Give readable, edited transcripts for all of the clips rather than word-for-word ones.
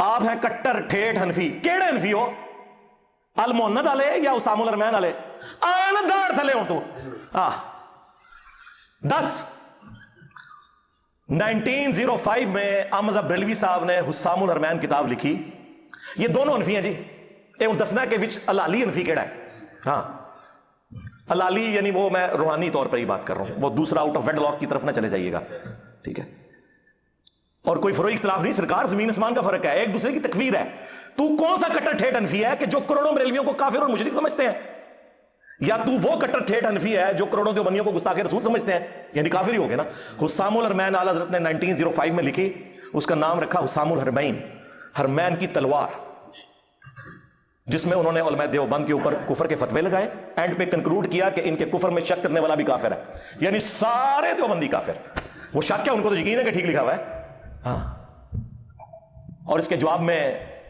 آپ ہیں کٹر ٹھیٹ حنفی، کیڑے حنفی ہو؟ المحند والے یا اسام الرحمن والے؟ آن دار تھلے ہوں تو 1905 میں احمد بریلوی صاحب نے حسام الرحمن کتاب لکھی. یہ دونوں حنفی ہیں جی. یہ دسنا کہ وچ الالی حنفی کیڑا ہے. ہاں الالی یعنی وہ میں روحانی طور پر ہی بات کر رہا ہوں، وہ دوسرا آؤٹ آف ویڈ لاک کی طرف نہ چلے جائیے گا، ٹھیک ہے؟ اور کوئی فروئی اختلاف نہیں، سرکار زمین اسمان کا فرق ہے، ایک دوسرے کی تکفیر ہے. تو کون سا کٹر ٹھیٹ حنفی ہے کہ جو کروڑوں بریلویوں کو کافر اور مشرک سمجھتے ہیں؟ یا تو وہ کٹر ٹھیٹ حنفی ہے جو کروڑوں دیوبندیوں کو گستاخ رسول سمجھتے ہیں؟ یعنی کافر ہی ہو گئے نا. حسام الحرمین اعلی حضرت نے 1905 میں لکھی، اس کا نام رکھا حسام الحرمین، حرمین کی تلوار، جس میں انہوں نے علماء دیوبند کے اوپر کفر کے فتوے لگائے. اینڈ پہ کنکلوڈ کیا کہ ان کے کفر میں شک کرنے والا بھی کافر ہے، یعنی سارے دیوبندی کافر. وہ شک ہے، ان کو تو یقین ہے کہ ٹھیک لکھا ہوا ہے. ہاں، اور اس کے جواب میں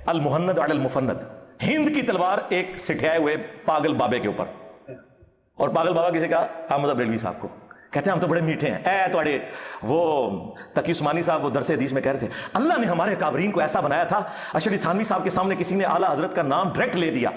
المحند علی المفند، ہند کی تلوار ایک سٹھیائے ہوئے پاگل بابے کے اوپر. اور پاگل بابا کسے کہا؟ احمد بریلوی صاحب کو. کہتے ہیں ہم تو بڑے میٹھے ہیں. توڑے وہ تقی عثمانی صاحب وہ درس حدیث میں کہہ رہے تھے اللہ نے ہمارے اکابرین کو ایسا بنایا تھا. اشرف تھانوی صاحب کے سامنے کسی نے اعلیٰ حضرت کا نام ڈائریکٹ لے دیا،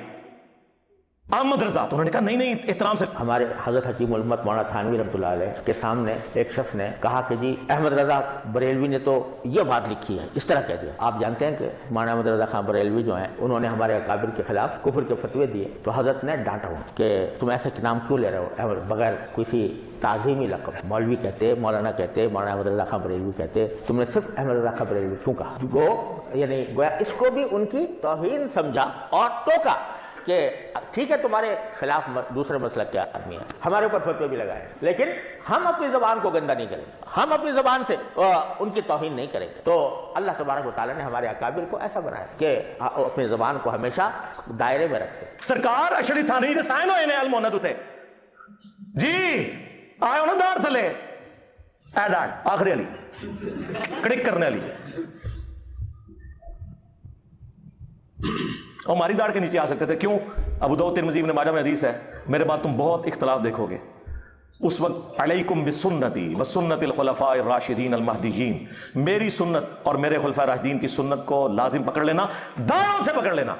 احمد رضا، تو انہوں نے کہا نہیں نہیں احترام سے. ہمارے حضرت حکیم الامت مولانا تھانوی رحمۃ اللہ علیہ کے سامنے ایک شخص نے کہا کہ جی احمد رضا بریلوی نے تو یہ بات لکھی ہے، اس طرح کہہ دیا. آپ جانتے ہیں کہ مولانا احمد رضا خان بریلوی جو ہیں انہوں نے ہمارے اکابر کے خلاف کفر کے فتوے دیے، تو حضرت نے ڈانٹا ہوں کہ تم ایسے نام کیوں لے رہے ہو بغیر کسی تعظیمی لقب. مولوی کہتے، مولانا کہتے، مولانا احمد رضا خان بریلوی کہتے، تم نے صرف احمد رضا خان بریلوی کیوں کہا؟ وہ یعنی گویا اس کو بھی ان کی توہین سمجھا اور ٹوکا کہ ٹھیک ہے تمہارے خلاف دوسرے مسلک کے آدمی ہیں، ہمارے اوپر فتوے بھی لگائے، لیکن ہم اپنی زبان کو گندہ نہیں کریں گے، ہم اپنی زبان سے ان کی توہین نہیں کریں گے. تو اللہ تبارک و تعالیٰ نے ہمارے اکابر کو ایسا بنایا کہ اپنی زبان کو ہمیشہ دائرے میں رکھتے. سرکار اشرف تھانوی دے سائن ہوئے نے المحند ہوتے جی، آئے ہونا دار تھلے اے ڈاڑ آخری علی کڑک کرنے علی، اور ہماری داڑھ کے نیچے آ سکتے تھے. کیوں؟ ابو داؤد ترمذی ابن ماجہ میں حدیث ہے، میرے بعد تم بہت اختلاف دیکھو گے. اس وقت علیکم بسنتی وسنت الخلفاء الراشدین المہدیین، میری سنت اور میرے خلفاء راشدین کی سنت کو لازم پکڑ لینا، داڑھوں سے پکڑ لینا.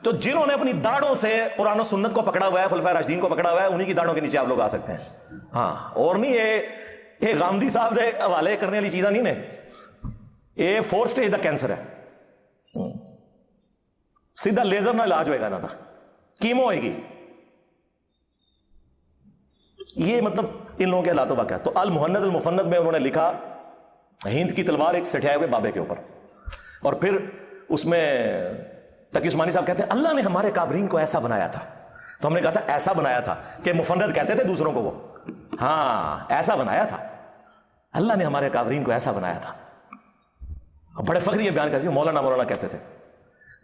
تو جنہوں نے اپنی داڑھوں سے قرآن و سنت کو پکڑا ہوا ہے، خلفاء راشدین کو پکڑا ہوا ہے، انہی کی داڑھوں کے نیچے آپ لوگ آ سکتے ہیں. ہاں، اور نہیں یہ غامدی صاحب سے حوالے کرنے والی چیزاں نہیں نے، یہ 4 سٹیج دا کینسر ہے. سیدھا لیزر نہ علاج ہوئے گا، نہ تھا کیمو ہوئے گی. یہ مطلب ان لوگوں کے حالات و واقعات. تو المحند المفند میں انہوں نے لکھا ہند کی تلوار ایک سٹھائے ہوئے بابے کے اوپر. اور پھر اس میں تقی عثمانی صاحب کہتے ہیں اللہ نے ہمارے کابرین کو ایسا بنایا تھا. تو ہم نے کہا تھا ایسا بنایا تھا کہ مفند کہتے تھے دوسروں کو، وہ ہاں ایسا بنایا تھا اللہ نے ہمارے کابرین کو ایسا بنایا تھا. بڑے فخر یہ بیان کرتے ہیں مولانا کہتے تھے.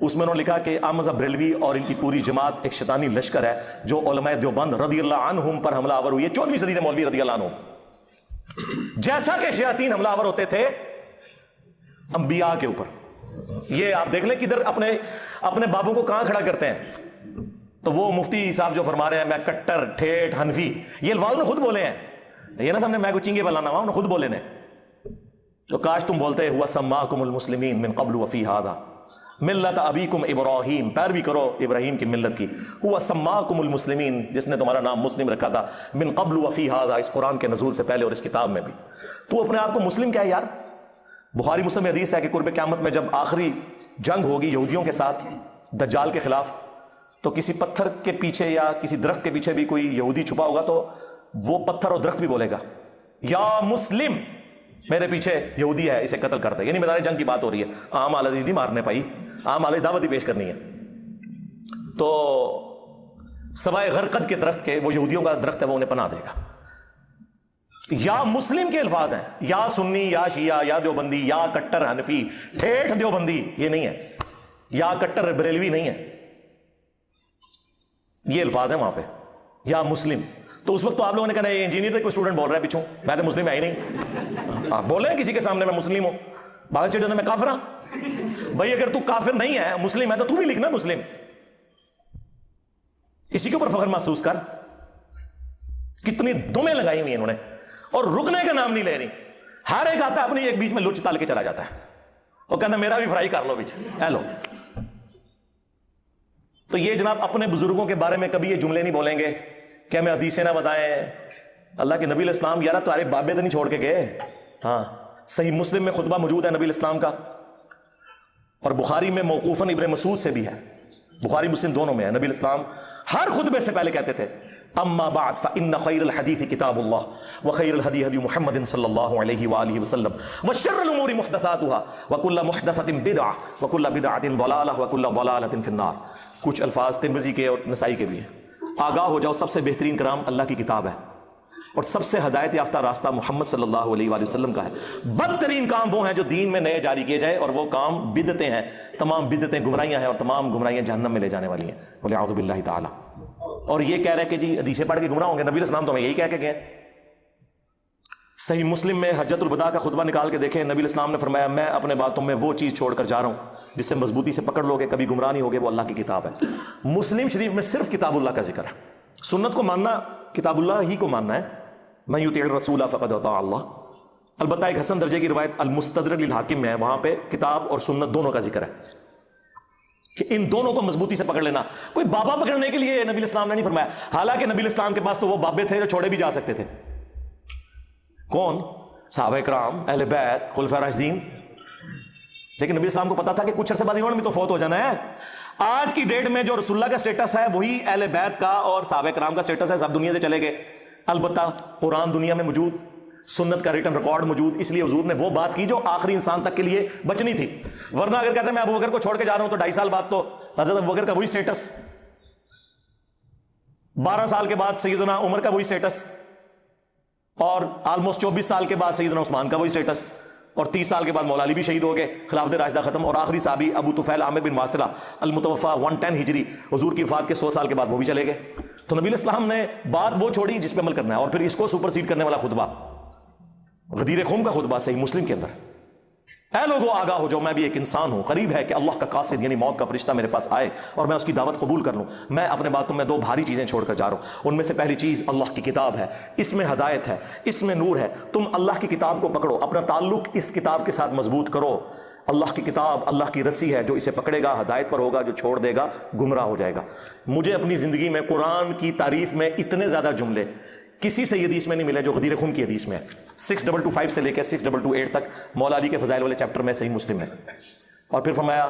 اس میں انہوں نے لکھا کہ احمد بریلوی اور ان کی پوری جماعت ایک شیطانی لشکر ہے جو علماء دیوبند رضی اللہ عنہم پر حملہ آور ہوئی ہے. 14ویں صدی سے مولوی رضی اللہ عنہم، جیسا کہ شیاطین حملہ آور ہوتے تھے انبیاء کے اوپر. یہ آپ دیکھ لیں کدھر اپنے بابوں کو کہاں کھڑا کرتے ہیں. تو وہ مفتی صاحب جو فرما رہے ہیں میں کٹر ٹھیٹ حنفی، یہ الفاظ نے خود بولے ہیں، یہ نا سامنے میں کو چنگے بلانا ہوا، انہوں نے خود بولے نے. تو کاش تم بولتے ہوا سماکم المسلمین من قبل وفی ھذا ملت ابیکم ابراہیم، پیروی کرو ابراہیم کی ملت کی. ہوا سماکم المسلمین، جس نے تمہارا نام مسلم رکھا تھا، من قبل وفی ھذا، اس قرآن کے نزول سے پہلے اور اس کتاب میں بھی. تو اپنے آپ کو مسلم کیا ہے یار؟ بخاری مسلم میں حدیث ہے کہ قرب قیامت میں جب آخری جنگ ہوگی یہودیوں کے ساتھ دجال کے خلاف، تو کسی پتھر کے پیچھے یا کسی درخت کے پیچھے بھی کوئی یہودی چھپا ہوگا تو وہ پتھر اور درخت بھی بولے گا یا مسلم، میرے پیچھے یہودی ہے اسے قتل کر دے. یعنی میدان جنگ کی بات ہو رہی ہے، عام آل نہیں مارنے پائی، عام آل دعوت ہی پیش کرنی ہے. تو سوائے غرقد کے درخت کے، وہ یہودیوں کا درخت ہے، وہ انہیں پناہ دے گا. یا مسلم کے الفاظ ہیں، یا سنی یا شیعہ یا دیوبندی یا کٹر حنفی ٹھیٹ دیوبندی، یہ نہیں ہے، یا کٹر بریلوی نہیں ہے، یہ الفاظ ہیں وہاں پہ، یا مسلم. تو اس وقت تو آپ لوگوں نے کہنا یہ انجینئر تھے، کوئی اسٹوڈنٹ بول رہا ہے پیچھوں، میں تو مسلم ہے ہی نہیں. آپ بولے کسی کے سامنے میں مسلم ہوں، باغ چڑھے میں کافر ہوں. بھائی اگر تو کافر نہیں ہے مسلم ہے تو بھی لکھنا مسلم، اسی کے اوپر فخر محسوس کر. کتنی دمیں لگائی ہوئی انہوں نے، اور رکنے کا نام نہیں لے رہی. ہر ایک آتا ہے اپنی ایک بیچ میں لچ تال کے چلا جاتا ہے. وہ کہنا میرا بھی فرائی کر لو بچ اے لو. تو یہ جناب اپنے بزرگوں کے بارے میں کبھی یہ جملے نہیں بولیں گے کہ ہمیں حدیثیں نہ بتائیں. اللہ کے نبی علیہ السلام یار تمہارے بابے تو نہیں چھوڑ کے گئے. ہاں صحیح مسلم میں خطبہ موجود ہے نبی علیہ السلام کا, اور بخاری میں موقوفاً ابن مسعود سے بھی ہے, بخاری مسلم دونوں میں ہے. نبی علیہ السلام ہر خطبے سے پہلے کہتے تھے اما بعد فان خیر الحدیث کتاب اللہ وخیر الہدی ہدی محمد صلی اللہ علیہ وآلہ وسلم وشر الامور محدثاتها وکل محدثۃ بدعہ وکل بدعۃ ضلالہ وکل ضلالۃ فی النار. کچھ الفاظ ترمذی کے اور نسائی کے بھی ہیں. آگاہ ہو جاؤ سب سے بہترین کلام اللہ کی کتاب ہے اور سب سے ہدایت یافتہ راستہ محمد صلی اللہ علیہ وآلہ وسلم کا ہے. بدترین کام وہ ہیں جو دین میں نئے جاری کیے جائے, اور وہ کام بدعتیں ہیں. تمام بدعتیں گمراہیاں ہیں اور تمام گمراہیاں جہنم میں لے جانے والی ہیں والعیاذ باللہ تعالی. اور یہ کہہ رہے کہ جی حدیثیں پڑھ کے گمراہ ہوں گے. نبی علیہ السلام تو ہمیں یہی کہہ کے گئے. صحیح مسلم میں حجۃ الوداع کا خطبہ نکال کے دیکھیں, نبی علیہ السلام نے فرمایا میں اپنے باتوں میں وہ چیز چھوڑ کر جا رہا ہوں جس سے مضبوطی سے پکڑ لو گے, کبھی گمراہ نہیں ہوگے, وہ اللہ کی کتاب ہے. مسلم شریف میں صرف کتاب اللہ کا ذکر ہے. سنت کو ماننا کتاب اللہ ہی کو ماننا ہے. من یطع الرسول فقد اطاع اللہ. البتہ ایک حسن درجے کی روایت المستدرک للحاکم میں ہے, وہاں پہ کتاب اور سنت دونوں کا ذکر ہے کہ ان دونوں کو مضبوطی سے پکڑ لینا. کوئی بابا پکڑنے کے لیے نبی علیہ السلام نے نہیں فرمایا. حالانکہ نبی علیہ السلام کے پاس تو وہ بابے تھے جو چھوڑے بھی جا سکتے تھے. کون؟ صحابہ کرام, اہل بیت, خلفاء راشدین. لیکن نبی السلام کو پتا تھا کہ کچھ عرصے بعد انہوں نے بھی تو فوت ہو جانا ہے. آج کی ڈیٹ میں جو رسول اللہ کا سٹیٹس ہے وہی اہل بیت کا اور صحابہ کرام کا سٹیٹس ہے. سب دنیا سے چلے گئے. البتہ قرآن دنیا میں موجود, سنت کا ریٹن ریکارڈ موجود, اس لیے حضور نے وہ بات کی جو آخری انسان تک کے لیے بچنی تھی. ورنہ اگر کہتے ہیں میں ابو بکر کو چھوڑ کے جا رہا ہوں تو 2.5 سال بعد تو حضرت ابو بکر کا وہی سٹیٹس, 12 سال کے بعد سیدنا عمر کا وہی سٹیٹس, اور آلموسٹ 24 سال کے بعد سیدنا عثمان کا وہی سٹیٹس, اور 30 سال کے بعد مولا علی بھی شہید ہو گئے, خلافت راشدہ ختم, اور آخری صحابی ابو طفیل عامر بن واسلہ المتوفا 110 ہجری حضور کی وفات کے 100 سال کے بعد وہ بھی چلے گئے. تو نبی علیہ السلام نے بات وہ چھوڑی جس پہ عمل کرنا ہے, اور پھر اس کو سپر سیڈ کرنے والا خطبہ, غدیر خم کا خطبہ صحیح مسلم کے اندر. اے لوگوں آگاہ ہو جاؤ, میں بھی ایک انسان ہوں, قریب ہے کہ اللہ کا قاصد یعنی موت کا فرشتہ میرے پاس آئے اور میں اس کی دعوت قبول کر لوں. میں اپنے باتوں میں 2 بھاری چیزیں چھوڑ کر جا رہا ہوں. ان میں سے پہلی چیز اللہ کی کتاب ہے, اس میں ہدایت ہے, اس میں نور ہے. تم اللہ کی کتاب کو پکڑو, اپنا تعلق اس کتاب کے ساتھ مضبوط کرو. اللہ کی کتاب اللہ کی رسی ہے, جو اسے پکڑے گا ہدایت پر ہوگا, جو چھوڑ دے گا گمراہ ہو جائے گا. مجھے اپنی زندگی میں قرآن کی تعریف میں اتنے زیادہ جملے کسی صحیح حدیث میں نہیں ملے جو غدیر خم کی حدیث میں ہے. 6225 سے لے کے 6228 تک مولا علی کے فضائل والے چیپٹر میں صحیح مسلم ہے. اور پھر فرمایا,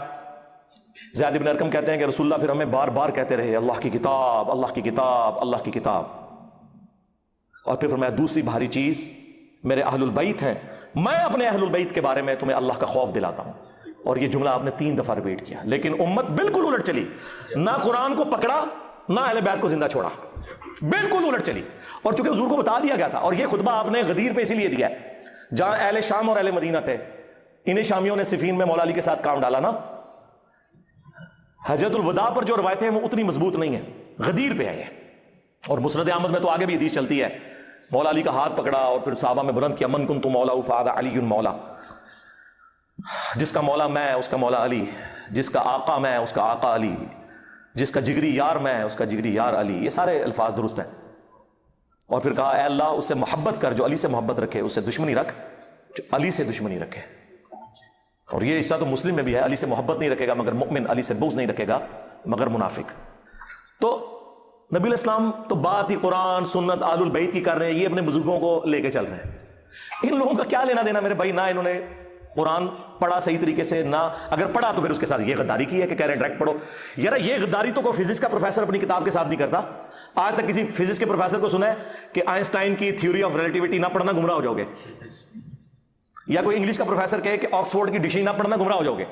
زید بن ارقم کہتے ہیں کہ رسول اللہ پھر ہمیں بار بار کہتے رہے اللہ کی کتاب, اللہ کی کتاب, اللہ کی کتاب. اور پھر فرمایا دوسری بھاری چیز میرے اہل البیت ہیں, میں اپنے اہل البیت کے بارے میں تمہیں اللہ کا خوف دلاتا ہوں. اور یہ جملہ آپ نے 3 دفعہ ریپیٹ کیا. لیکن امت بالکل الٹ چلی, نہ قرآن کو پکڑا نہ اہل بیت کو زندہ چھوڑا, بالکل الٹ چلی. اور چونکہ حضور کو بتا دیا گیا تھا, اور یہ خطبہ آپ نے غدیر پہ اسی لیے دیا ہے جہاں اہل شام اور اہل مدینہ تھے, انہیں شامیوں نے صفین میں مولا علی کے ساتھ کام ڈالا نا. حجۃ الوداع پر جو روایتیں ہیں وہ اتنی مضبوط نہیں ہیں, غدیر پہ آئی ہیں. اور مسند احمد میں تو آگے بھی حدیث چلتی ہے, مولا علی کا ہاتھ پکڑا اور پھر صحابہ میں بلند کیا, من کنت مولا فہذا علی مولا, جس کا مولا میں اس کا مولا علی, جس کا آقا میں اس کا آقا علی, جس کا جگری یار میں اس کا جگری یار علی. یہ سارے الفاظ درست ہیں. اور پھر کہا اے اللہ اس سے محبت کر جو علی سے محبت رکھے, اس سے دشمنی رکھ جو علی سے دشمنی رکھے. اور یہ حصہ تو مسلم میں بھی ہے, علی سے محبت نہیں رکھے گا مگر مؤمن, علی سے بغض نہیں رکھے گا مگر منافق. تو نبی علیہ السلام تو بات ہی قرآن سنت آل البیت کی کر رہے ہیں, یہ اپنے بزرگوں کو لے کے چل رہے ہیں. ان لوگوں کا کیا لینا دینا میرے بھائی, نہ انہوں نے قرآن پڑھا صحیح طریقے سے, نہ اگر پڑھا تو پھر اس کے ساتھ یہ غداری کی ہے کہ کہہ رہے ہیں ڈائریکٹ پڑھو. یار یہ غداری تو کوئی فزکس کا پروفیسر اپنی کتاب کے ساتھ نہیں کرتا. آج تک کسی فزکس کے پروفیسر کو سنا ہے کہ آئنسٹائن کی تھیوری آف ریلیٹیوٹی نہ پڑھنا گمراہ ہو جاؤ گے, یا کوئی انگلش کا پروفیسر کہے کہ آکسفورڈ کی ڈکشنری نہ پڑھنا گمراہ ہو جاؤ گے.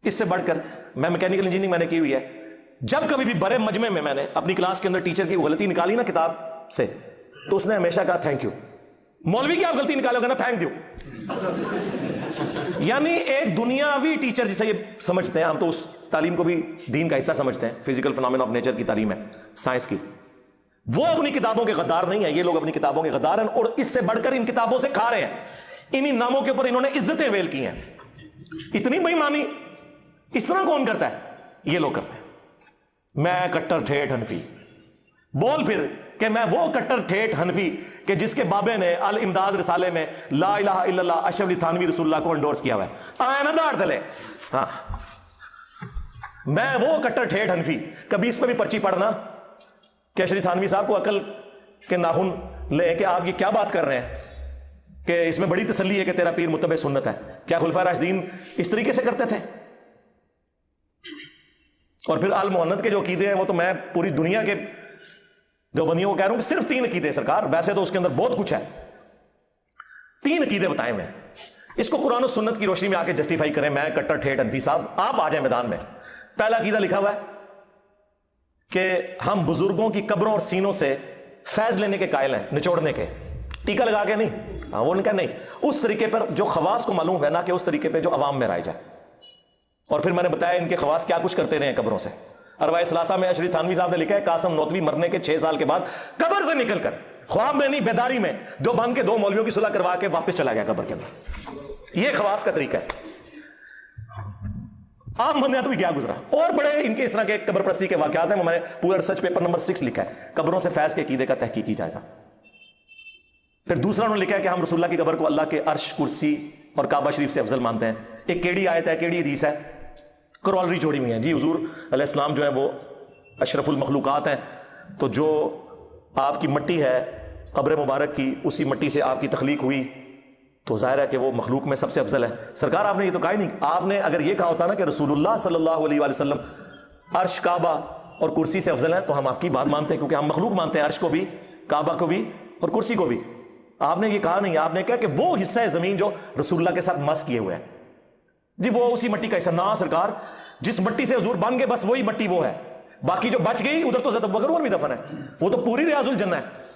اس سے بڑھ کر میں میکینیکل انجینئرنگ میں نے کی ہوئی ہے, جب کبھی بھی بڑے مجمع میں نے اپنی کلاس کے اندر ٹیچر کی غلطی نکالی نا کتاب سے, تو اس نے ہمیشہ کہا تھینک یو. مولوی کی آپ غلطی نکالو گے نا تھینک یو. یعنی ایک دنیاوی ٹیچر جسے یہ سمجھتے ہیں, ہم تو اس تعلیم کو بھی دین کا حصہ سمجھتے ہیں, فزیکل فنامنا آف نیچر کی تعلیم ہے, سائنس کی, وہ اپنی کتابوں کے غدار نہیں ہے. یہ لوگ اپنی کتابوں کے غدار ہیں, اور اس سے بڑھ کر ان کتابوں سے کھا رہے ہیں. انہی ناموں کے اوپر انہوں نے عزتیں ویل کی ہیں. اتنی بے ایمانی اس طرح کون کرتا ہے؟ یہ لوگ کرتے ہیں. میں کٹر ٹھیٹھ حنفی, بول پھر کہ میں وہ کٹر ٹھیٹ حنفی کہ جس کے بابے نے الامداد رسالے میں لا الہ الا اللہ اشرف علی تھانوی رسول اللہ کو انڈورس کیا ہوا ہے، آیا نا داڑ تلے. ہاں میں وہ کٹر ٹھیٹ حنفی، کبھی اس پہ بھی پرچی پڑھنا کہ اشرف تھانوی صاحب کو عقل کے ناخن لے کہ آپ یہ کیا بات کر رہے ہیں کہ اس میں بڑی تسلی ہے کہ تیرا پیر متبع سنت ہے. کیا خلفائے راشدین اس طریقے سے کرتے تھے؟ اور پھر آل محنت کے جو عقیدے ہیں وہ تو میں پوری دنیا کے دیوبندیوں کو کہہ رہا ہوں کہ صرف 3 عقیدے سرکار، ویسے تو اس کے اندر بہت کچھ ہے، 3 عقیدے بتائے میں. اس کو قرآن و سنت کی روشنی میں آ کے جسٹیفائی کریں. میں کٹر ٹھیٹ حنفی صاحب، آپ آ جائیں میدان میں. پہلا عقیدہ لکھا ہوا ہے کہ ہم بزرگوں کی قبروں اور سینوں سے فیض لینے کے قائل ہیں، نچوڑنے کے، ٹیکا لگا کے نہیں. ہاں وہ نہیں، اس طریقے پر جو خواص کو معلوم ہے، نہ کہ اس طریقے پہ جو عوام میں رائج ہے. اور پھر میں نے بتایا ان کے خواص کیا کچھ کرتے رہے ہیں قبروں سے. ارواح ثلاثہ میں اشرف تھانوی صاحب نے لکھا ہے قاسم نوتوی مرنے کے 6 سال کے بعد قبر سے نکل کر، خواب میں نہیں بیداری میں، دیوبند کے 2 مولویوں کی صلح کروا کے واپس چلا گیا قبر کے اندر. یہ خواص کا طریقہ ہے. عام بندیاں تو بھی کیا گزرا. اور بڑے ان کے اس طرح کے قبر پرستی کے واقعات ہیں، میں نے پورا ریسرچ پیپر نمبر 6 لکھا ہے، قبروں سے فیض کے عقیدے کا تحقیقی جائزہ. پھر دوسرا انہوں نے لکھا ہے کہ ہم رسول اللہ کی قبر کو اللہ کے عرش، کرسی اور کعبہ شریف سے افضل مانتے ہیں. ایک کیڑی آیت ہے، کیڑی حدیث ہے، کرولری جوڑی ہوئی ہے جی. حضور علیہ السلام جو ہے وہ اشرف المخلوقات ہیں، تو جو آپ کی مٹی ہے قبر مبارک کی، اسی مٹی سے آپ کی تخلیق ہوئی، تو ظاہر ہے کہ وہ مخلوق میں سب سے افضل ہے. سرکار آپ نے یہ تو کہا ہی نہیں. آپ نے اگر یہ کہا ہوتا نا کہ رسول اللہ صلی اللہ علیہ وآلہ وسلم عرش، کعبہ اور کرسی سے افضل ہیں، تو ہم آپ کی بات مانتے ہیں، کیونکہ ہم مخلوق مانتے ہیں عرش کو بھی، کعبہ کو بھی اور کرسی کو بھی. آپ نے یہ کہا نہیں. آپ نے کہا کہ وہ حصہ زمین جو رسول اللہ کے ساتھ مس کیے ہوئے ہیں جی، وہ اسی مٹی کا حصہ. نہ سرکار، جس مٹی سے حضور بن گئے بس وہی مٹی وہ ہے، باقی جو بچ گئی ادھر تو حضرت ابوبکر عمر بھی دفن ہے، وہ تو پوری ریاض الجنہ ہے.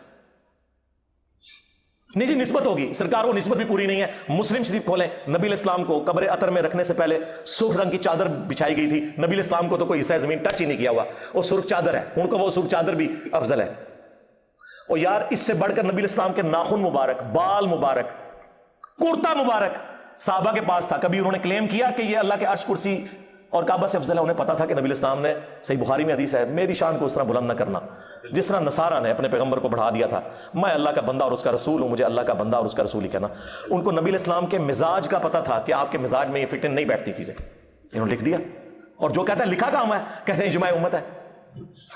نہیں جی، نسبت ہوگی سرکار، وہ نسبت بھی پوری نہیں ہے. مسلم شریف کھولیں، نبی علیہ السلام کو قبر عطر میں رکھنے سے پہلے سرخ رنگ کی چادر بچھائی گئی تھی. نبی علیہ السلام کو تو کوئی حصہ زمین ٹچ ہی نہیں کیا ہوا، وہ سرخ چادر ہے. ان کو وہ سرخ چادر بھی افضل ہے. اور یار اس سے بڑھ کر نبی علیہ السلام کے ناخن مبارک، بال مبارک، کرتا مبارک صحابہ کے پاس تھا. کبھی انہوں نے کلیم کیا کہ یہ اللہ کے عرش، کرسی اور کعبہ سے افضل ہے؟ انہیں پتا تھا کہ نبی علیہ السلام نے، صحیح بخاری میں حدیث ہے، میری شان کو اس طرح بلند نہ کرنا جس طرح نصارہ نے اپنے پیغمبر کو بڑھا دیا تھا. میں اللہ کا بندہ اور اس کا رسول ہوں، مجھے اللہ کا بندہ اور اس کا رسول ہی کہنا. ان کو نبی علیہ السلام کے مزاج کا پتا تھا کہ آپ کے مزاج میں یہ فٹ نہیں بیٹھتی چیزیں، انہوں نے لکھ دیا. اور جو کہتا ہے لکھا کام ہے، کہتے ہیں اجماع امت ہے.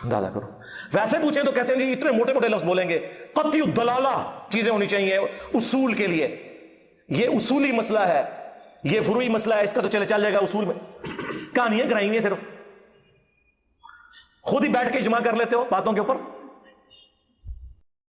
اندازہ کرو. ویسے پوچھیں تو کہتے ہیں جی اتنے موٹے موٹے لفظ بولیں گے، قطعی الدلالہ چیزیں ہونی چاہیے اصول کے لیے. یہ اصولی مسئلہ ہے، یہ فروعی مسئلہ ہے، اس کا تو چل جائے گا اصول میں. کہانیاں کرائی ہوئی ہیں، صرف خود ہی بیٹھ کے اجماع کر لیتے ہو باتوں کے اوپر.